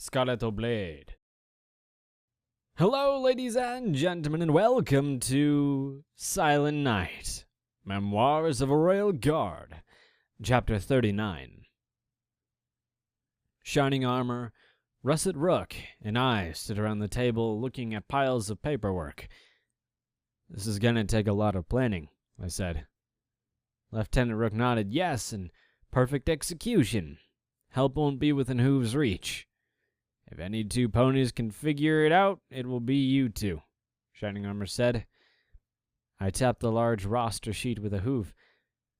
Scarlett Blade. Hello, ladies and gentlemen, and welcome to Silent Night, Memoirs of a Royal Guard, Chapter 39. Shining armor, russet rook, and I stood around the table looking at piles of paperwork. This is gonna take a lot of planning, I said. Lieutenant Rook nodded yes, and perfect execution. Help won't be within hooves reach. If any two ponies can figure it out, it will be you two, Shining Armor said. I tapped the large roster sheet with a hoof.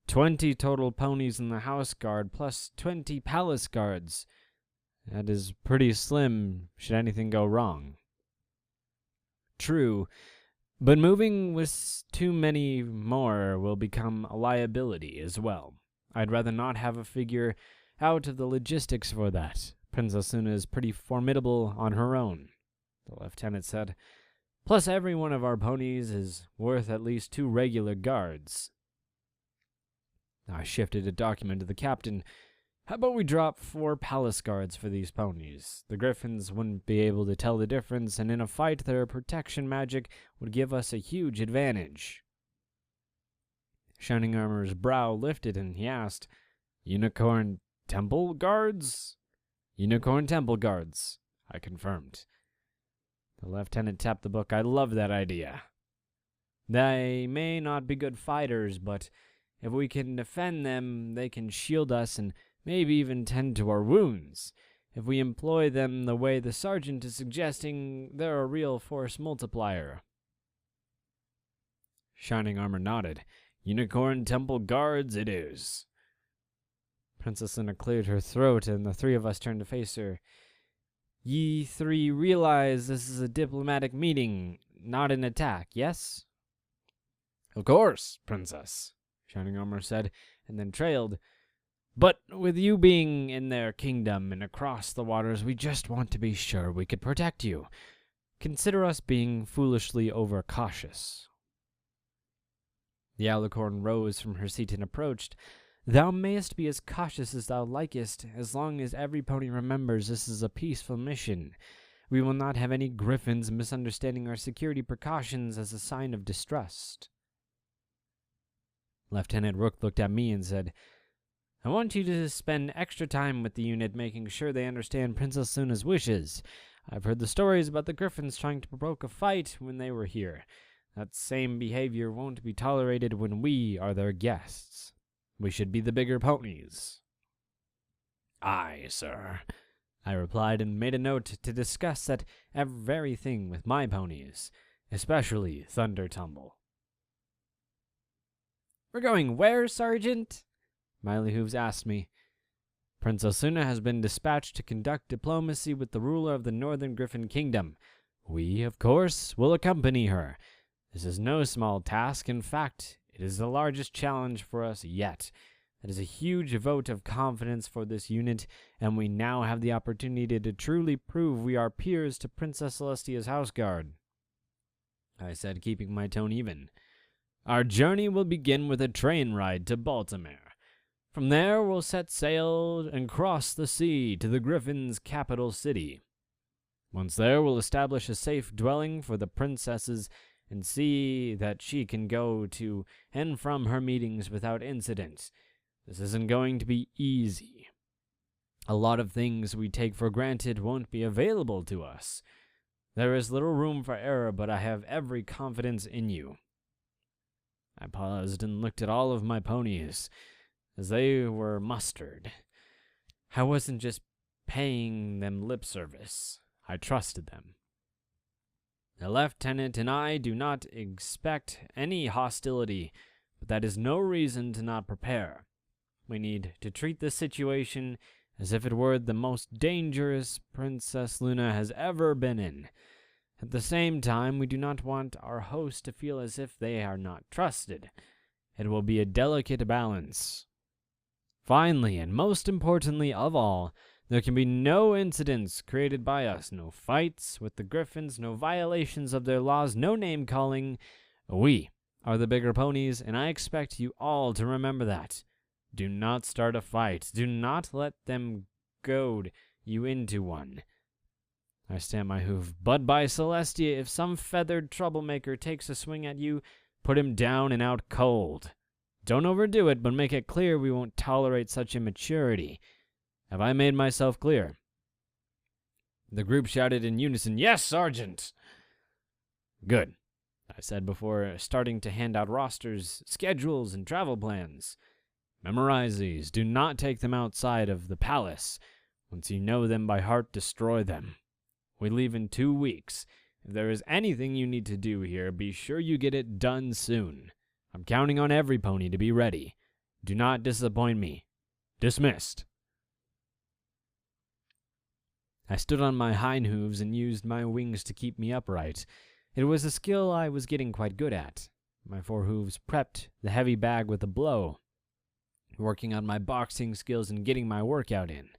20 total ponies in the house guard, plus 20 palace guards. That is pretty slim, should anything go wrong. True, but moving with too many more will become a liability as well. I'd rather not have a figure out of the logistics for that. Princess Luna is pretty formidable on her own, the lieutenant said. Plus every one of our ponies is worth at least 2 regular guards. I shifted a document to the captain. How about we drop 4 palace guards for these ponies? The griffins wouldn't be able to tell the difference, and in a fight their protection magic would give us a huge advantage. Shining Armor's brow lifted and he asked, Unicorn Temple Guards? Unicorn Temple Guards, I confirmed. The lieutenant tapped the book. I love that idea. They may not be good fighters, but if we can defend them, they can shield us and maybe even tend to our wounds. If we employ them the way the sergeant is suggesting, they're a real force multiplier. Shining Armor nodded. Unicorn Temple Guards it is. Princess Luna cleared her throat, and the 3 of us turned to face her. Ye 3 realize this is a diplomatic meeting, not an attack, yes? Of course, Princess, Shining Armor said, and then trailed. But with you being in their kingdom and across the waters, we just want to be sure we could protect you. Consider us being foolishly overcautious. The alicorn rose from her seat and approached. Thou mayest be as cautious as thou likest, as long as every pony remembers this is a peaceful mission. We will not have any griffins misunderstanding our security precautions as a sign of distrust. Lieutenant Rook looked at me and said, I want you to spend extra time with the unit making sure they understand Princess Luna's wishes. I've heard the stories about the griffins trying to provoke a fight when they were here. That same behavior won't be tolerated when we are their guests. We should be the bigger ponies. Aye, sir, I replied and made a note to discuss that very thing with my ponies, especially Thunder Tumble. We're going where, Sergeant? Miley Hooves asked me. Princess Luna has been dispatched to conduct diplomacy with the ruler of the Northern Griffin Kingdom. We, of course, will accompany her. This is no small task. In fact, it is the largest challenge for us yet. It is a huge vote of confidence for this unit, and we now have the opportunity to truly prove we are peers to Princess Celestia's house guard. I said, keeping my tone even. Our journey will begin with a train ride to Baltimore. From there, we'll set sail and cross the sea to the Griffin's capital city. Once there, we'll establish a safe dwelling for the princesses and see that she can go to and from her meetings without incident. This isn't going to be easy. A lot of things we take for granted won't be available to us. There is little room for error, but I have every confidence in you. I paused and looked at all of my ponies, as they were mustered. I wasn't just paying them lip service. I trusted them. The lieutenant and I do not expect any hostility, but that is no reason to not prepare. We need to treat this situation as if it were the most dangerous Princess Luna has ever been in. At the same time, we do not want our host to feel as if they are not trusted. It will be a delicate balance. Finally, and most importantly of all, there can be no incidents created by us, no fights with the Griffins, no violations of their laws, no name-calling. We are the bigger ponies, and I expect you all to remember that. Do not start a fight. Do not let them goad you into one. I stamp my hoof. But by Celestia, if some feathered troublemaker takes a swing at you, put him down and out cold. Don't overdo it, but make it clear we won't tolerate such immaturity. Have I made myself clear? The group shouted in unison, "Yes, Sergeant!" Good, I said before starting to hand out rosters, schedules, and travel plans. Memorize these. Do not take them outside of the palace. Once you know them by heart, destroy them. We leave in 2 weeks. If there is anything you need to do here, be sure you get it done soon. I'm counting on every pony to be ready. Do not disappoint me. Dismissed. I stood on my hind hooves and used my wings to keep me upright. It was a skill I was getting quite good at. My forehooves prepped the heavy bag with a blow, working on my boxing skills and getting my workout in.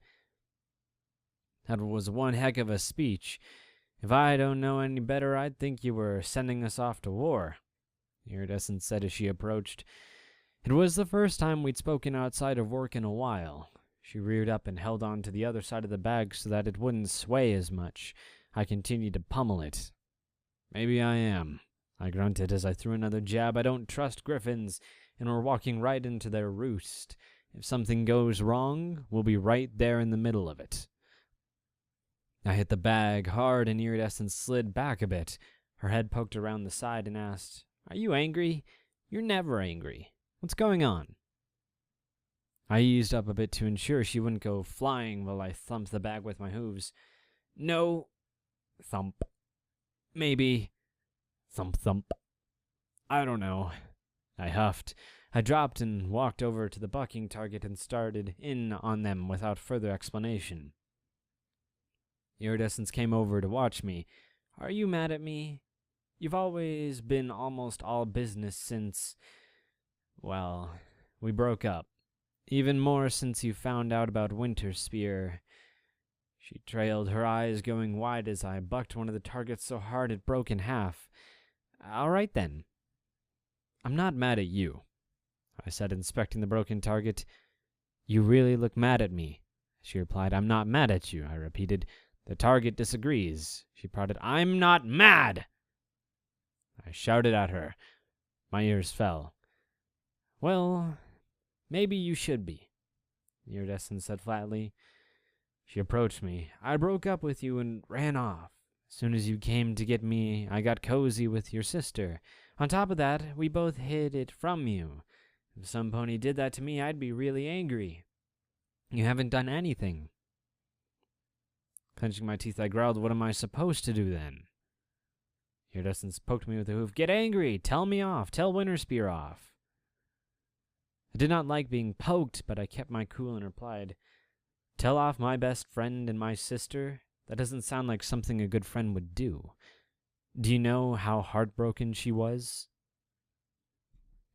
That was one heck of a speech. If I don't know any better, I'd think you were sending us off to war, Iridescent said as she approached. It was the first time we'd spoken outside of work in a while. She reared up and held on to the other side of the bag so that it wouldn't sway as much. I continued to pummel it. Maybe I am, I grunted as I threw another jab. I don't trust griffins, and we're walking right into their roost. If something goes wrong, we'll be right there in the middle of it. I hit the bag hard and Iridescent slid back a bit. Her head poked around the side and asked, "Are you angry? You're never angry. What's going on?" I eased up a bit to ensure she wouldn't go flying while I thumped the bag with my hooves. "No." Thump. "Maybe." Thump thump. "I don't know." I huffed. I dropped and walked over to the bucking target and started in on them without further explanation. Iridescence came over to watch me. "Are you mad at me? You've always been almost all business since, well, we broke up. Even more since you found out about Winterspear." She trailed, her eyes going wide as I bucked one of the targets so hard it broke in half. "All right then." "I'm not mad at you," I said, inspecting the broken target. "You really look mad at me," she replied. "I'm not mad at you," I repeated. "The target disagrees," she prodded. "I'm not mad!" I shouted at her. My ears fell. "Well, maybe you should be," Iridescent said flatly. She approached me. "I broke up with you and ran off. As soon as you came to get me, I got cozy with your sister. On top of that, we both hid it from you. If some pony did that to me, I'd be really angry. You haven't done anything." Clenching my teeth, I growled, "What am I supposed to do then?" Iridescence poked me with a hoof. "Get angry! Tell me off! Tell Winterspear off!" I did not like being poked, but I kept my cool and replied, "Tell off my best friend and my sister? That doesn't sound like something a good friend would do. Do you know how heartbroken she was?"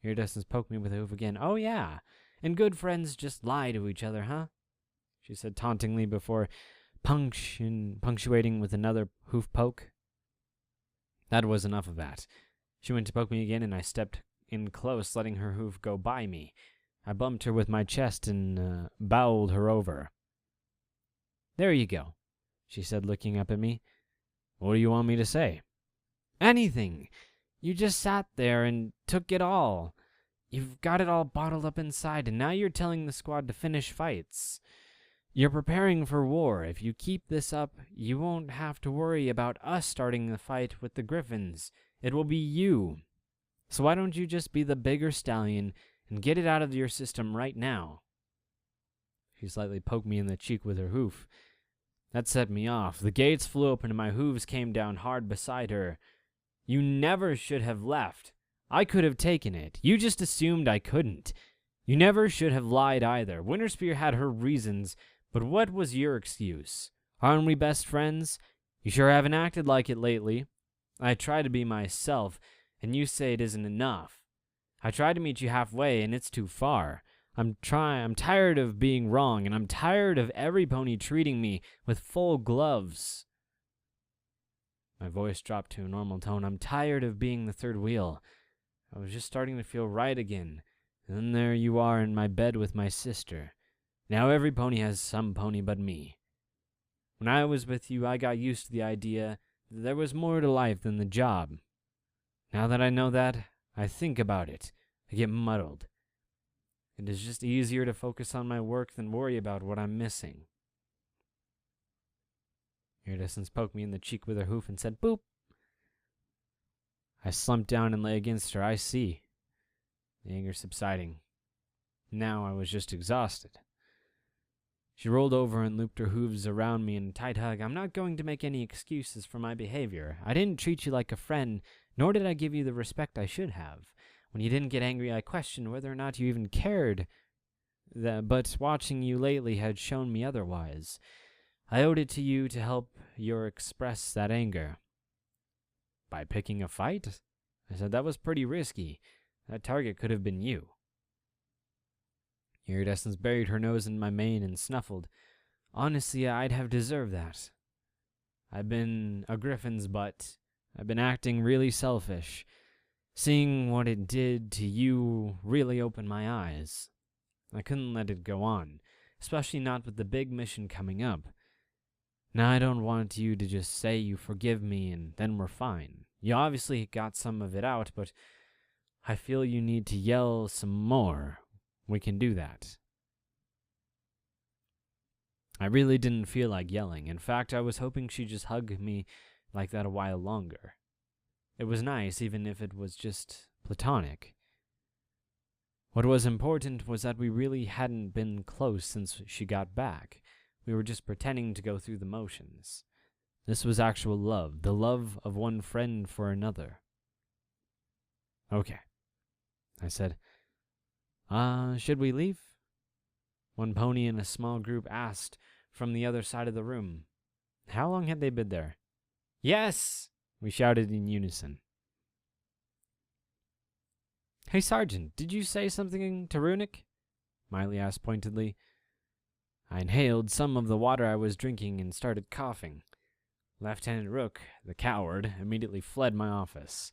Iridescence poked me with a hoof again. "Oh yeah, and good friends just lie to each other, huh?" she said tauntingly before punctuating with another hoof poke. That was enough of that. She went to poke me again, and I stepped in close, letting her hoof go by me. I bumped her with my chest and bowled her over. "There you go," she said, looking up at me. "What do you want me to say?" "Anything. You just sat there and took it all. You've got it all bottled up inside, and now you're telling the squad to finish fights. You're preparing for war. If you keep this up, you won't have to worry about us starting the fight with the Griffins. It will be you. So why don't you just be the bigger stallion and get it out of your system right now?" She slightly poked me in the cheek with her hoof. That set me off. The gates flew open and my hooves came down hard beside her. "You never should have left. I could have taken it. You just assumed I couldn't. You never should have lied either. Winterspear had her reasons, but what was your excuse? Aren't we best friends? You sure haven't acted like it lately. I try to be myself, and you say it isn't enough. I try to meet you halfway, and it's too far. I'm tired of being wrong, and I'm tired of every pony treating me with full gloves." My voice dropped to a normal tone. "I'm tired of being the third wheel. I was just starting to feel right again, and then there you are in my bed with my sister. Now every pony has some pony but me. When I was with you, I got used to the idea that there was more to life than the job. Now that I know that, I think about it. I get muddled. It is just easier to focus on my work than worry about what I'm missing. Iridescence poked me in the cheek with her hoof and said, "Boop." I slumped down and lay against her. I see. The anger subsiding. Now I was just exhausted. She rolled over and looped her hooves around me in a tight hug. "I'm not going to make any excuses for my behavior. I didn't treat you like a friend, nor did I give you the respect I should have. When you didn't get angry, I questioned whether or not you even cared. But watching you lately had shown me otherwise. I owed it to you to help you express that anger." "By picking a fight?" I said. "That was pretty risky. That target could have been you." Iridescence buried her nose in my mane and snuffled. "Honestly, I'd have deserved that. I've been a griffin's butt. I've been acting really selfish. Seeing what it did to you really opened my eyes. I couldn't let it go on, especially not with the big mission coming up. Now I don't want you to just say you forgive me and then we're fine. You obviously got some of it out, but I feel you need to yell some more. We can do that." I really didn't feel like yelling. In fact, I was hoping she'd just hug me like that a while longer. It was nice, even if it was just platonic. What was important was that we really hadn't been close since she got back. We were just pretending to go through the motions. This was actual love, the love of one friend for another. "Okay," I said. Should we leave?" One pony in a small group asked from the other side of the room. How long had they been there? "Yes!" we shouted in unison. "Hey, Sergeant, did you say something to Runic?" Miley asked pointedly. I inhaled some of the water I was drinking and started coughing. Lieutenant Rook, the coward, immediately fled my office.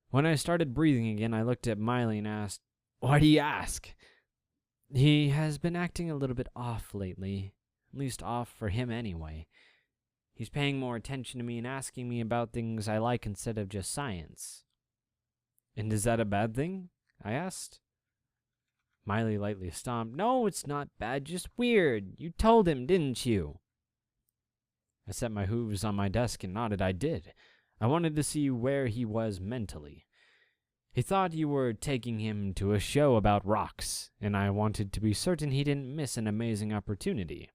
When I started breathing again, I looked at Miley and asked, "Why do you ask?" "He has been acting a little bit off lately. At least off for him anyway. He's paying more attention to me and asking me about things I like instead of just science." "And is that a bad thing?" I asked. Miley lightly stomped. "No, it's not bad, just weird. You told him, didn't you?" I set my hooves on my desk and nodded. I did. I wanted to see where he was mentally. He thought you were taking him to a show about rocks, and I wanted to be certain he didn't miss an amazing opportunity.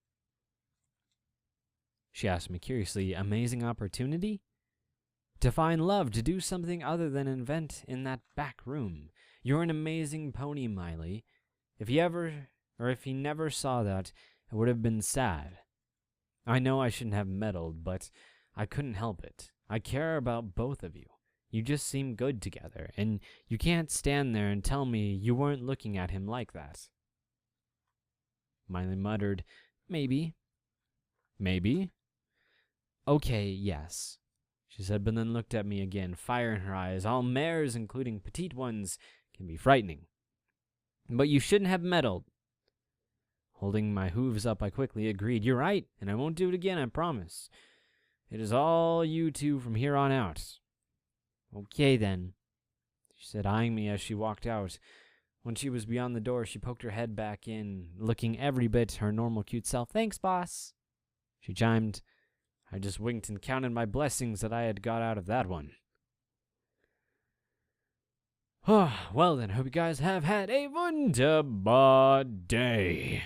She asked me curiously, "Amazing opportunity?" "To find love, to do something other than invent in that back room. You're an amazing pony, Miley. If he never saw that, it would have been sad. I know I shouldn't have meddled, but I couldn't help it. I care about both of you. You just seem good together, and you can't stand there and tell me you weren't looking at him like that." Miley muttered, "Maybe." "Maybe?" "Okay, yes," she said, but then looked at me again, fire in her eyes. "All mares, including petite ones, can be frightening. But you shouldn't have meddled." Holding my hooves up, I quickly agreed. "You're right, and I won't do it again, I promise. It is all you two from here on out." "Okay, then," she said, eyeing me as she walked out. When she was beyond the door, she poked her head back in, looking every bit her normal cute self. "Thanks, boss," she chimed. I just winked and counted my blessings that I had got out of that one. Well then, hope you guys have had a wunderbar day.